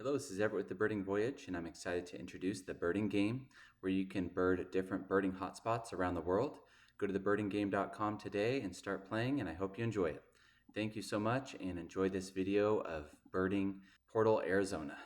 Hello, this is Everett with the Birding Voyage, and I'm excited to introduce the birding game where you can bird different birding hotspots around the world. Go to thebirdinggame.com today and start playing, and I hope you enjoy it. Thank you so much, and enjoy this video of birding Portal, Arizona.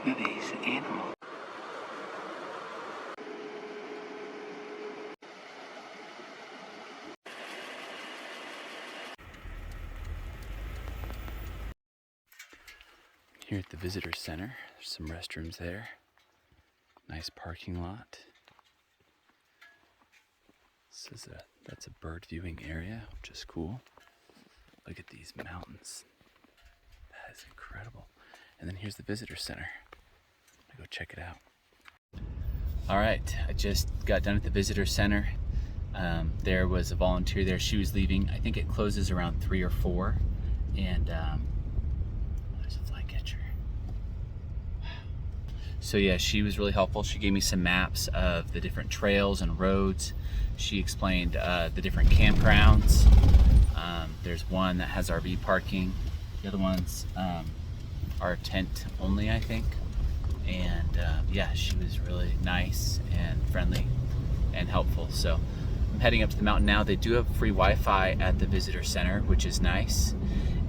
Look at these animals. Here at the visitor center, there's some restrooms there. Nice parking lot. That's a bird viewing area, which is cool. Look at these mountains. That is incredible. And then here's the visitor center. I'm gonna go check it out. All right, I just got done at the visitor center. There was a volunteer there. She was leaving. I think it closes around 3 or 4. And there's a flycatcher. Wow. So yeah, she was really helpful. She gave me some maps of the different trails and roads. She explained the different campgrounds. There's one that has RV parking. The other ones are tent only, I think. And yeah, she was really nice and friendly and helpful. So I'm heading up to the mountain now. They do have free Wi-Fi at the visitor center, which is nice.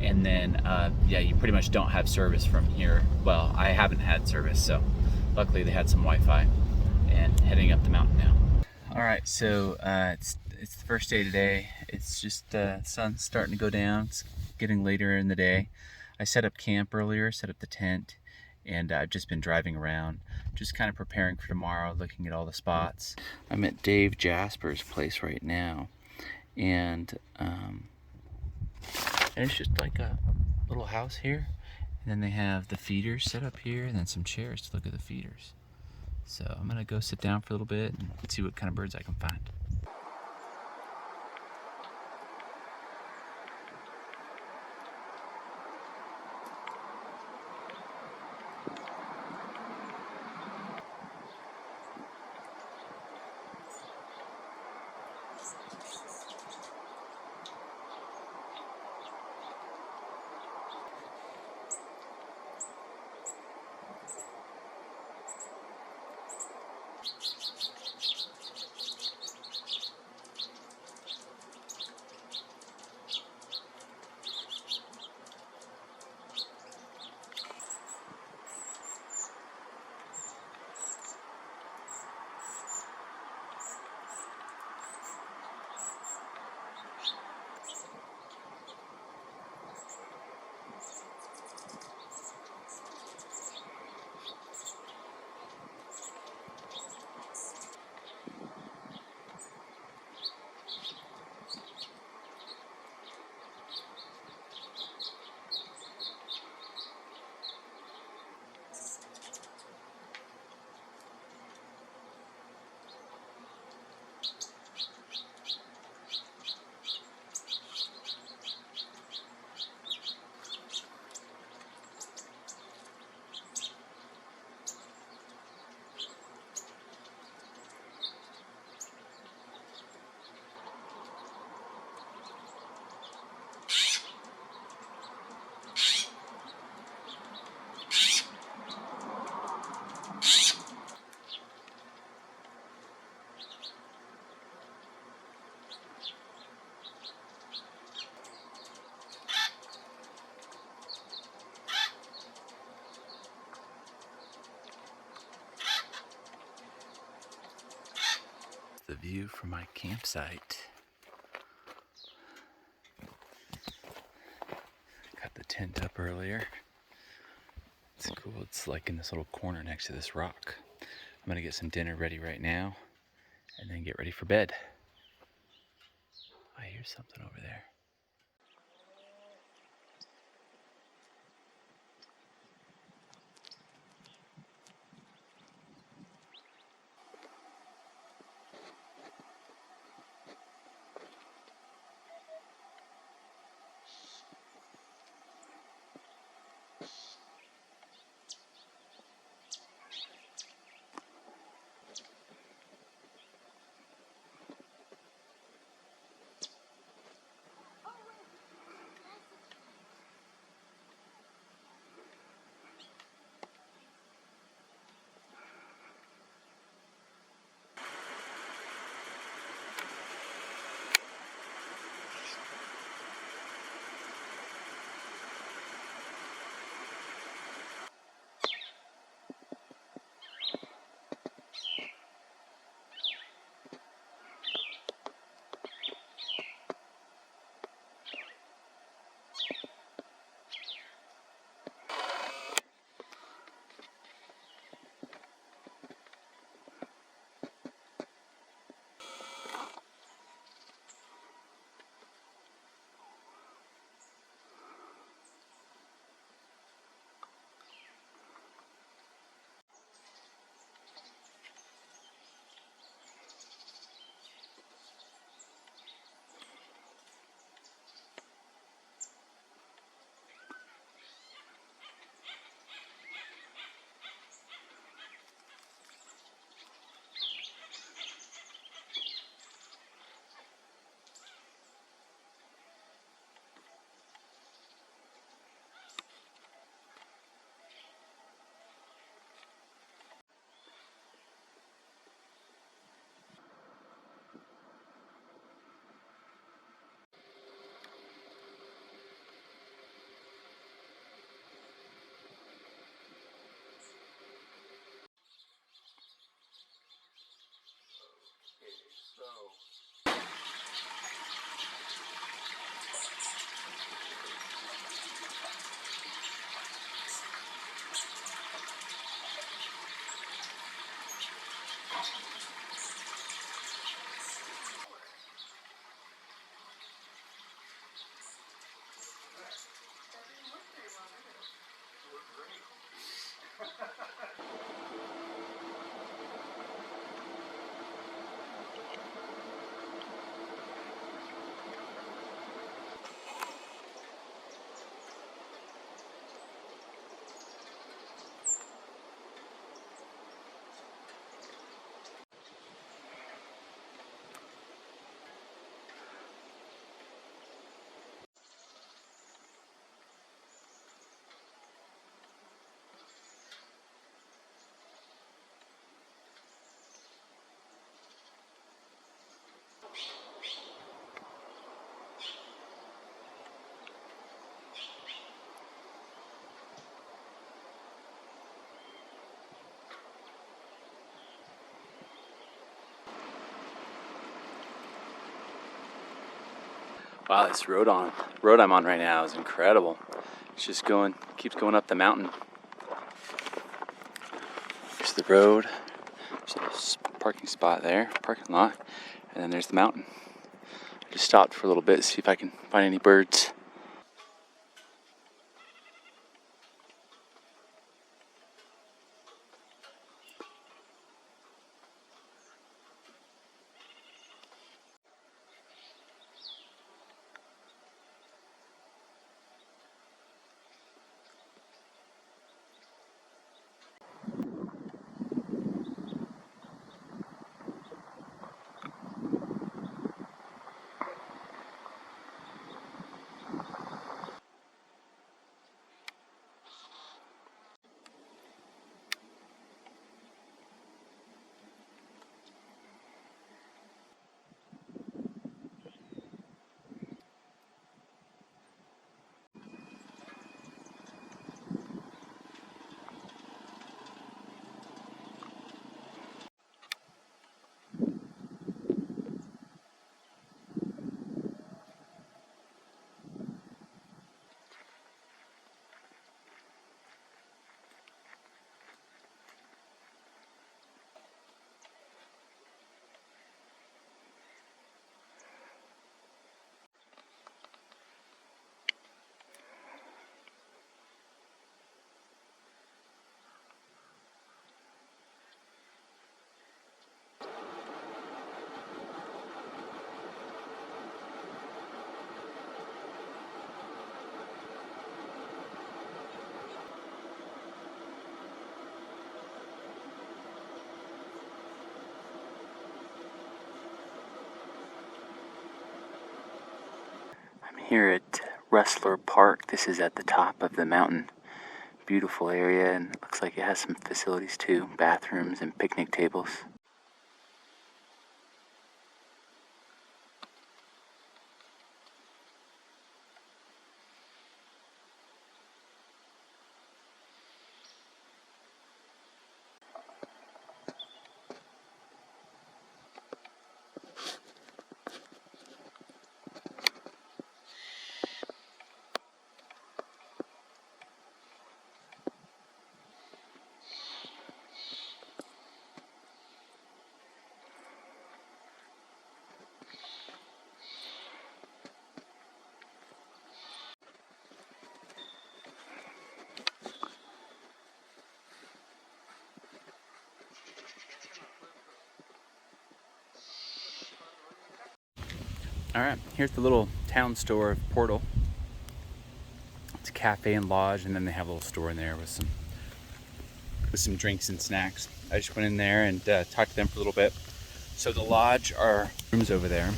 And then yeah, you pretty much don't have service from here. Well, I haven't had service, so luckily they had some Wi-Fi. And heading up the mountain now. All right, so it's the first day today. It's just sun's starting to go down. It's getting later in the day. I set up camp earlier, set up the tent, and I've just been driving around, just kind of preparing for tomorrow, looking at all the spots. I'm at Dave Jasper's place right now, and it's just like a little house here, and then they have the feeders set up here, and then some chairs to look at the feeders. So I'm gonna go sit down for a little bit and see what kind of birds I can find. The view from my campsite. Got the tent up earlier. It's cool. It's like in this little corner next to this rock. I'm gonna get some dinner ready right now and then get ready for bed. I hear something over there. Wow, this road I'm on right now is incredible. It's just keeps going up the mountain. There's the road, there's a parking spot there, parking lot, and then there's the mountain. I just stopped for a little bit to see if I can find any birds. here at Rustler Park. This is at the top of the mountain. Beautiful area, and it looks like it has some facilities too, bathrooms and picnic tables. All right, here's the little town store of Portal. It's a cafe and lodge, and then they have a little store in there with some drinks and snacks. I just went in there and talked to them for a little bit. So the lodge are rooms over there,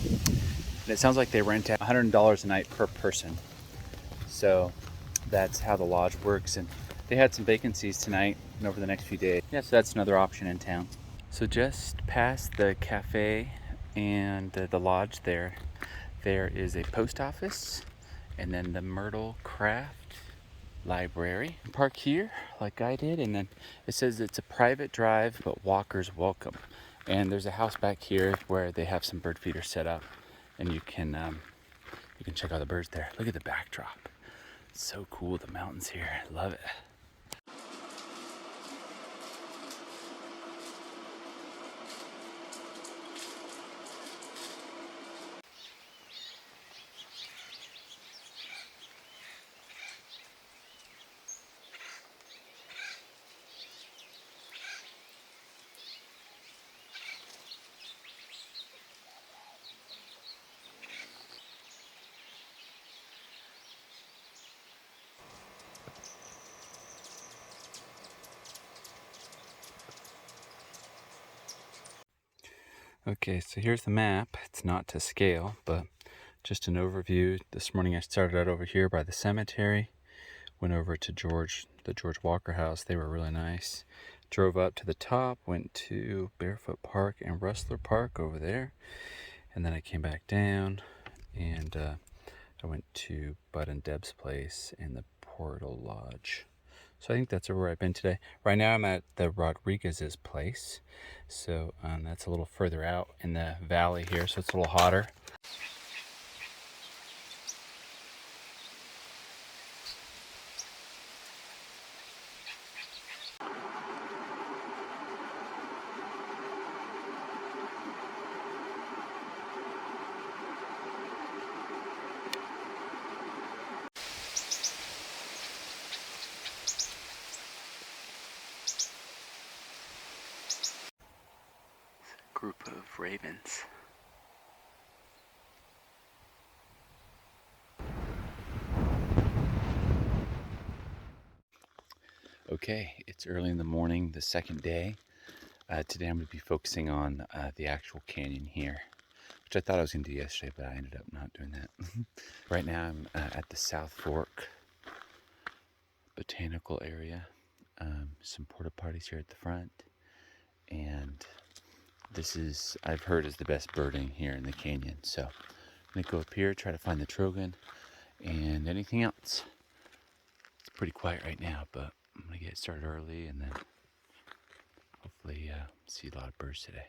and it sounds like they rent at $100 a night per person. So that's how the lodge works, and they had some vacancies tonight and over the next few days. Yeah, so that's another option in town. So just past the cafe and the lodge there is a post office, and then the Myrtle Craft Library. Park here like I did, and then it says it's a private drive but walkers welcome. And there's a house back here where they have some bird feeders set up, and you can check out the birds there. Look at the backdrop. It's so cool, the mountains here. I love it. Okay, so here's the map. It's not to scale, but just an overview. This morning I started out over here by the cemetery, went over to the George Walker House. They were really nice. Drove up to the top, went to Barefoot Park and Rustler Park over there, and then I came back down, and I went to Bud and Deb's place and the Portal Lodge. So I think that's where I've been today. Right now I'm at the Rodriguez's place. So that's a little further out in the valley here, so it's a little hotter. Group of ravens. Okay, it's early in the morning, the second day. Today I'm going to be focusing on the actual canyon here, which I thought I was going to do yesterday, but I ended up not doing that. Right now I'm at the South Fork Botanical area. Some porta potties here at the front, and this is, I've heard, is the best birding here in the canyon. So I'm going to go up here, try to find the trogon and anything else. It's pretty quiet right now, but I'm going to get started early and then hopefully see a lot of birds today.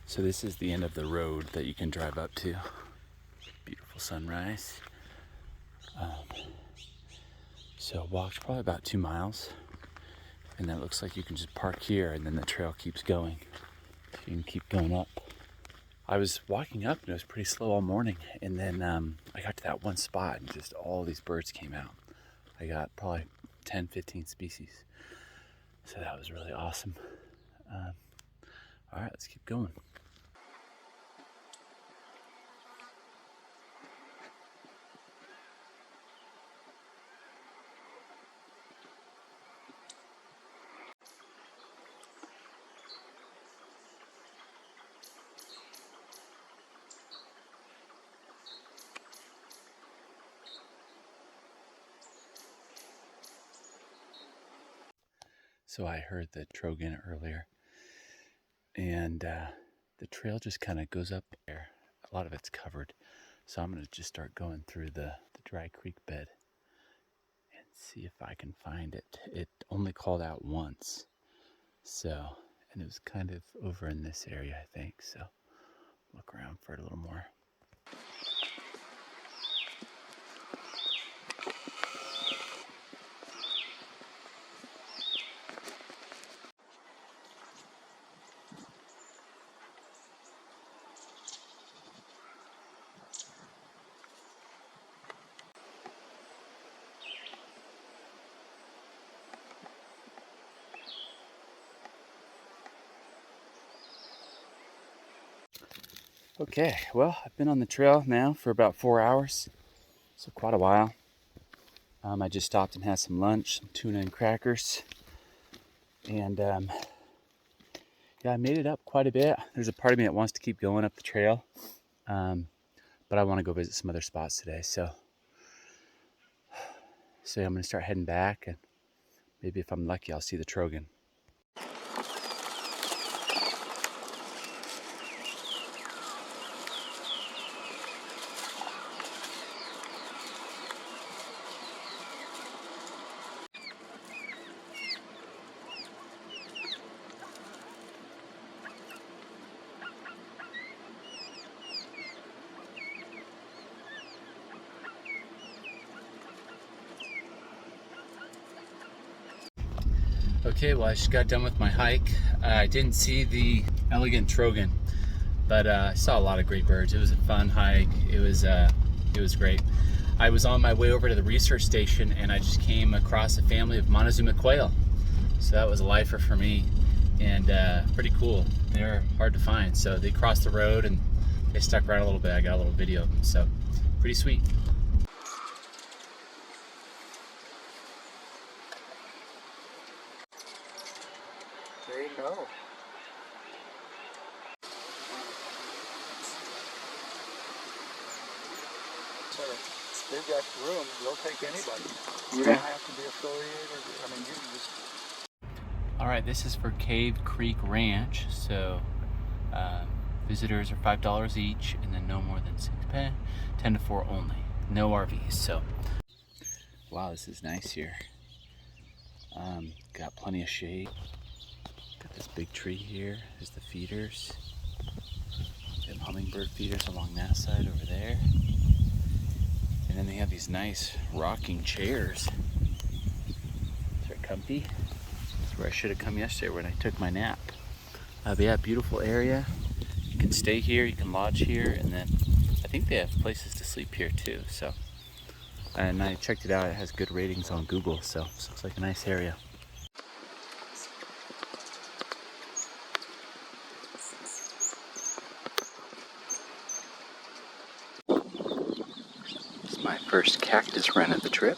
So this is the end of the road that you can drive up to. Beautiful sunrise. So walked probably about 2 miles, and then it looks like you can just park here and then the trail keeps going. You can keep going up. I was walking up and it was pretty slow all morning, and then I got to that one spot and just all these birds came out. I got probably 10, 15 species. So that was really awesome. All right, let's keep going. So I heard the trogon earlier, and the trail just kind of goes up there. A lot of it's covered. So I'm gonna just start going through the dry creek bed and see if I can find it. It only called out once. So, and it was kind of over in this area, I think. So look around for it a little more. Okay, well, I've been on the trail now for about 4 hours, so quite a while. I just stopped and had some lunch, some tuna and crackers, and yeah, I made it up quite a bit. There's a part of me that wants to keep going up the trail, but I want to go visit some other spots today, so I'm going to start heading back, and maybe if I'm lucky, I'll see the trogon. Okay, well, I just got done with my hike. I didn't see the elegant trogon, but I saw a lot of great birds. It was a fun hike. It was great. I was on my way over to the research station, and I just came across a family of Montezuma quail. So that was a lifer for me, and pretty cool. They're hard to find. So they crossed the road and they stuck around a little bit. I got a little video of them, so pretty sweet. There you go. So they've got room. They'll take anybody. You don't have to be affiliated. I mean, you can just. All right, this is for Cave Creek Ranch. So visitors are $5 each, and then no more than 6 pay. 10 to 4 only. No RVs. So wow, this is nice here. Got plenty of shade. Got this big tree here. There's the feeders. Got hummingbird feeders along that side over there. And then they have these nice rocking chairs. They're comfy. That's where I should have come yesterday when I took my nap. But yeah, beautiful area. You can stay here, you can lodge here, and then I think they have places to sleep here too. So, and I checked it out. It has good ratings on Google, so this looks like a nice area. My first cactus run of the trip.